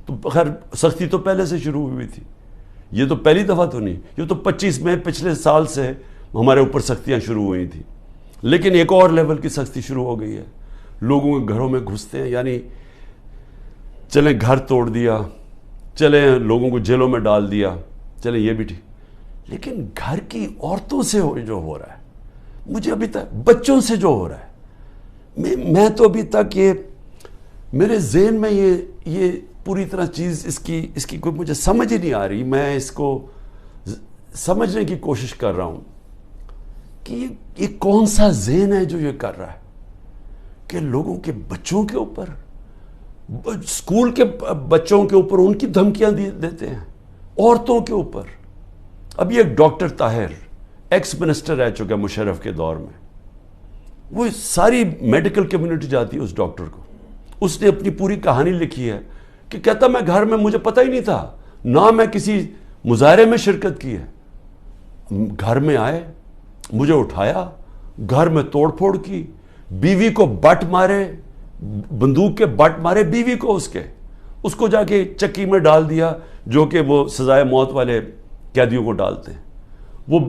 تو خیر سختی تو پہلے سے شروع ہوئی تھی، یہ تو پہلی دفعہ تو نہیں، یہ تو 25 میں پچھلے سال سے ہمارے اوپر سختیاں شروع ہوئی تھیں، لیکن ایک اور لیول کی سختی شروع ہو گئی ہے. لوگوں کے گھروں میں گھستے ہیں، یعنی چلیں گھر توڑ دیا، چلیں لوگوں کو جیلوں میں ڈال دیا، چلیں یہ بھی ٹھیک، لیکن گھر کی عورتوں سے جو ہو رہا ہے، مجھے ابھی تک بچوں سے جو ہو رہا ہے، میں تو ابھی تک یہ میرے ذہن میں یہ پوری طرح چیز اس کی کوئی مجھے سمجھ ہی نہیں آ رہی. میں اس کو سمجھنے کی کوشش کر رہا ہوں کہ یہ کون سا ذہن ہے جو یہ کر رہا ہے کہ لوگوں کے بچوں کے اوپر، اسکول کے بچوں کے اوپر ان کی دھمکیاں دیتے ہیں، عورتوں کے اوپر. ابھی ایک ڈاکٹر طاہر ایکس منسٹر رہ چکا مشرف کے دور میں، وہ ساری میڈیکل کمیونٹی جاتی ہے اس ڈاکٹر کو. اس نے اپنی پوری کہانی لکھی ہے کہ کہتا میں گھر میں مجھے پتہ ہی نہیں تھا، نہ میں کسی مظاہرے میں شرکت کی ہے، گھر میں آئے، مجھے اٹھایا، گھر میں توڑ پھوڑ کی، بیوی کو بٹ مارے، بندوق کے بٹ مارے بیوی کو، اس کو جا کے چکی میں ڈال دیا، جو کہ وہ سزائے موت والے قیدیوں کو ڈالتے ہیں. وہ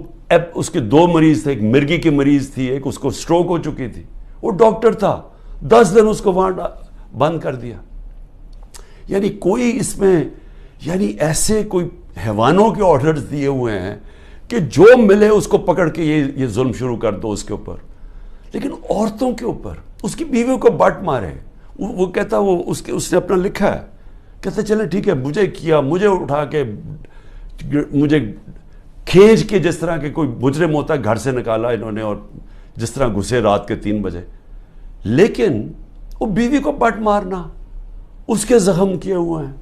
اس کے 2 مریض تھے، ایک مرگی کی مریض تھی، ایک اس کو سٹروک ہو چکی تھی. وہ ڈاکٹر تھا، 10 دن اس کو وہاں بند کر دیا. یعنی کوئی اس میں یعنی ایسے کوئی حیوانوں کے آرڈرز دیے ہوئے ہیں کہ جو ملے اس کو پکڑ کے یہ ظلم شروع کر دو اس کے اوپر. لیکن عورتوں کے اوپر اس کی بیویوں کو بٹ مارے. وہ کہتا اس نے اپنا لکھا ہے، کہتا چلیں ٹھیک ہے، مجھے کیا، مجھے اٹھا کے مجھے کھینچ کے جس طرح کہ کوئی مجرم ہوتا ہے گھر سے نکالا انہوں نے، اور جس طرح گھسے رات کے 3 بجے. لیکن وہ بیوی کو بٹ مارنا، اس کے زخم کیے ہوئے ہیں.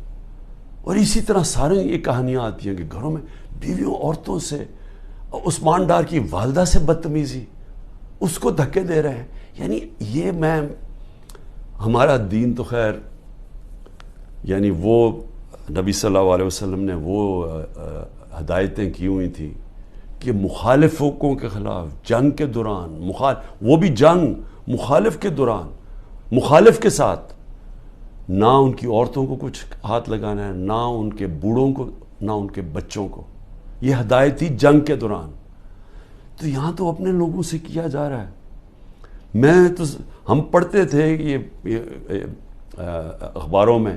اور اسی طرح سارے یہ کہانیاں آتی ہیں کہ گھروں میں بیویوں عورتوں سے، عثمان ڈار کی والدہ سے بدتمیزی، اس کو دھکے دے رہے ہیں. یعنی یہ ہمارا دین تو خیر، یعنی وہ نبی صلی اللہ علیہ وسلم نے وہ ہدایتیں کی ہوئی تھیں کہ مخالفوں کے خلاف جنگ کے دوران، وہ بھی جنگ مخالف کے دوران، مخالف کے ساتھ، نہ ان کی عورتوں کو کچھ ہاتھ لگانا ہے، نہ ان کے بوڑھوں کو، نہ ان کے بچوں کو. یہ ہدایت تھی جنگ کے دوران. تو یہاں تو اپنے لوگوں سے کیا جا رہا ہے. ہم پڑھتے تھے یہ اخباروں میں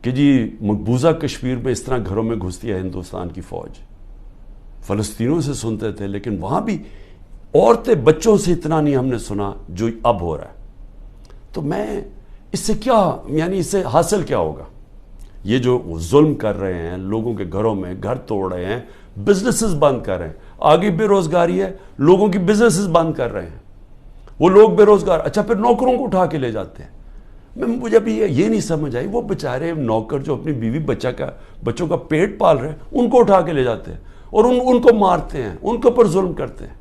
کہ جی مقبوضہ کشمیر میں اس طرح گھروں میں گھستی ہے ہندوستان کی فوج. فلسطینوں سے سنتے تھے، لیکن وہاں بھی عورتیں بچوں سے اتنا نہیں ہم نے سنا جو اب ہو رہا ہے. تو میں اس سے کیا، یعنی اس سے حاصل کیا ہوگا؟ یہ جو ظلم کر رہے ہیں لوگوں کے گھروں میں، گھر توڑ رہے ہیں، بزنسز بند کر رہے ہیں، آگے بے روزگاری ہے، لوگوں کی بزنسز بند کر رہے ہیں، وہ لوگ بے روزگار. اچھا پھر نوکروں کو اٹھا کے لے جاتے ہیں. مجھے ابھی یہ نہیں سمجھ آئی، وہ بیچارے نوکر جو اپنی بیوی بچوں کا پیٹ پال رہے ہیں، ان کو اٹھا کے لے جاتے ہیں اور ان کو مارتے ہیں، ان کے اوپر ظلم کرتے ہیں.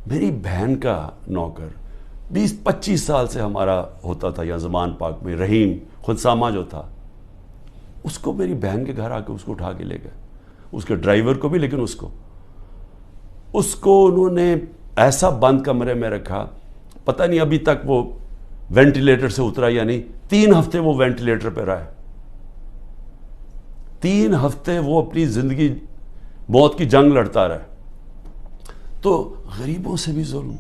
میری بہن کا نوکر 20-25 سال سے ہمارا ہوتا تھا یا زمان پاک میں، رحیم خنسامہ جو تھا، اس کو میری بہن کے گھر آ کے اس کو اٹھا کے لے گئے، اس کے ڈرائیور کو بھی، لیکن اس کو انہوں نے ایسا بند کمرے میں رکھا، پتہ نہیں ابھی تک وہ وینٹیلیٹر سے اترا یا نہیں. 3 ہفتے وہ وینٹیلیٹر پہ رہا ہے. 3 ہفتے وہ اپنی زندگی موت کی جنگ لڑتا رہا. تو غریبوں سے بھی ظلم.